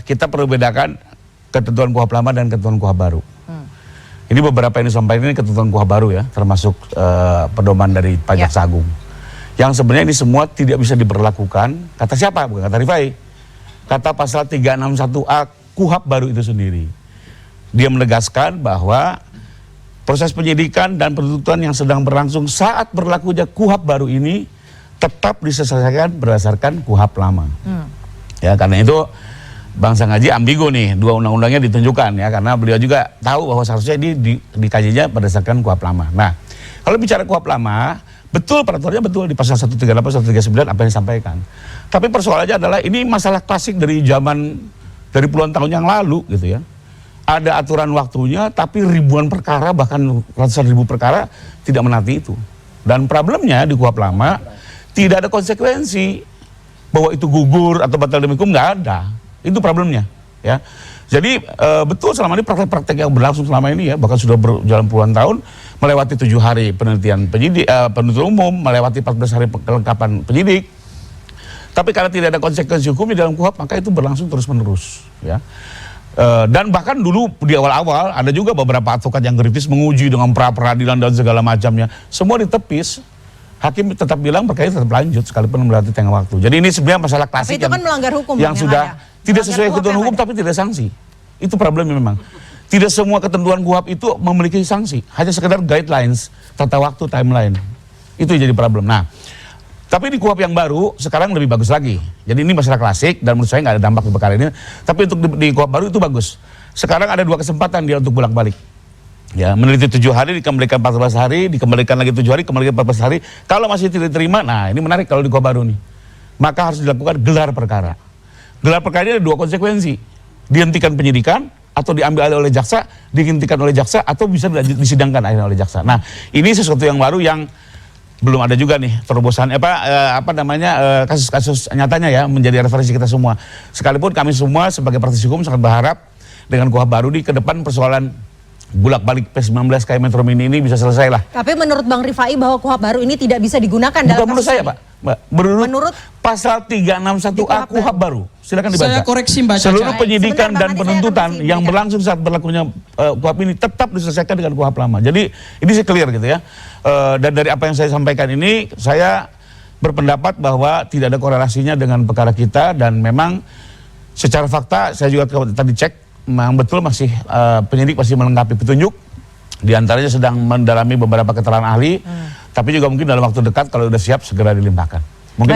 Kita perlu bedakan ketentuan KUHP lama dan ketentuan KUHP baru. Ini beberapa yang disampaikan ini ketentuan KUHP baru ya, termasuk pedoman dari Pak Jaksa Agung. Yang sebenarnya ini semua tidak bisa diberlakukan, kata siapa? Bukan kata Rifai. Kata pasal 361A KUHP baru itu sendiri. Dia menegaskan bahwa proses penyidikan dan penuntutan yang sedang berlangsung saat berlakunya KUHP baru ini tetap diselesaikan berdasarkan KUHP lama. Ya, karena itu Bang Sanghaji ambigu nih, dua undang-undangnya ditunjukkan ya, karena beliau juga tahu bahwa seharusnya dikajinya berdasarkan KUHP lama. Nah, kalau bicara KUHP lama, betul peraturannya betul di pasal 138, 139 apa yang disampaikan. Tapi persoalannya adalah ini masalah klasik dari dari puluhan tahun yang lalu gitu ya. Ada aturan waktunya, tapi ribuan perkara bahkan ratusan ribu perkara tidak menanti itu. Dan problemnya di KUHP lama tidak ada konsekuensi bahwa itu gugur atau batal demi hukum, nggak ada. Itu problemnya, ya. Jadi betul selama ini praktek-praktek yang berlangsung selama ini ya, bahkan sudah berjalan puluhan tahun, melewati 7 hari penelitian penyidik, penuntut umum, melewati 14 hari kelengkapan penyidik. Tapi karena tidak ada konsekuensi hukum di dalam KUHP, maka itu berlangsung terus-menerus, ya. Dan bahkan dulu di awal-awal ada juga beberapa advokat yang kritis menguji dengan pra-peradilan dan segala macamnya, semua ditepis. Hakim tetap bilang perkara tetap lanjut sekalipun melewati tengah waktu. Jadi ini sebenarnya masalah klasik itu kan melanggar hukum yang sudah tidak sesuai ketentuan hukum tapi tidak sanksi. Itu problemnya memang. Tidak semua ketentuan KUHP itu memiliki sanksi, hanya sekedar guidelines, tata waktu, timeline. Itu jadi problem. Nah, tapi di KUHP yang baru sekarang lebih bagus lagi. Jadi ini masalah klasik dan menurut saya nggak ada dampak di perkara ini. Tapi untuk di KUHP baru itu bagus. Sekarang ada 2 kesempatan dia untuk bolak-balik. Ya, meneliti 7 hari, dikembalikan 14 hari, dikembalikan lagi 7 hari, kembalikan 14 hari. Kalau masih tidak diterima, nah ini menarik kalau di KUHP baru nih. Maka harus dilakukan gelar perkara. Gelar perkara ini ada 2 konsekuensi. Dihentikan penyidikan, atau diambil alih oleh jaksa, dihentikan oleh jaksa, atau bisa disidangkan akhirnya oleh jaksa. Nah, ini sesuatu yang baru yang belum ada juga nih terobosan kasus-kasus nyatanya ya, menjadi referensi kita semua. Sekalipun kami semua sebagai praktisi hukum sangat berharap dengan KUHP baru di ke depan persoalan bulak-balik P19 kayak Metro Mini ini bisa selesai lah. Tapi menurut Bang Rifai bahwa KUHP baru ini tidak bisa digunakan dalam kasus menurut saya, Pak. Menurut pasal 361A KUHP baru. Silakan dibaca. Saya koreksi Mbak Caca. Seluruh penyidikan dan penuntutan yang berlangsung saat berlakunya KUHP ini tetap diselesaikan dengan KUHP lama. Jadi ini sih clear gitu ya. Dan dari apa yang saya sampaikan ini, saya berpendapat bahwa tidak ada korelasinya dengan perkara kita dan memang secara fakta saya juga tadi cek memang betul masih penyidik masih melengkapi petunjuk, diantaranya sedang mendalami beberapa keterangan ahli, tapi juga mungkin dalam waktu dekat kalau sudah siap segera dilimpahkan. Mungkin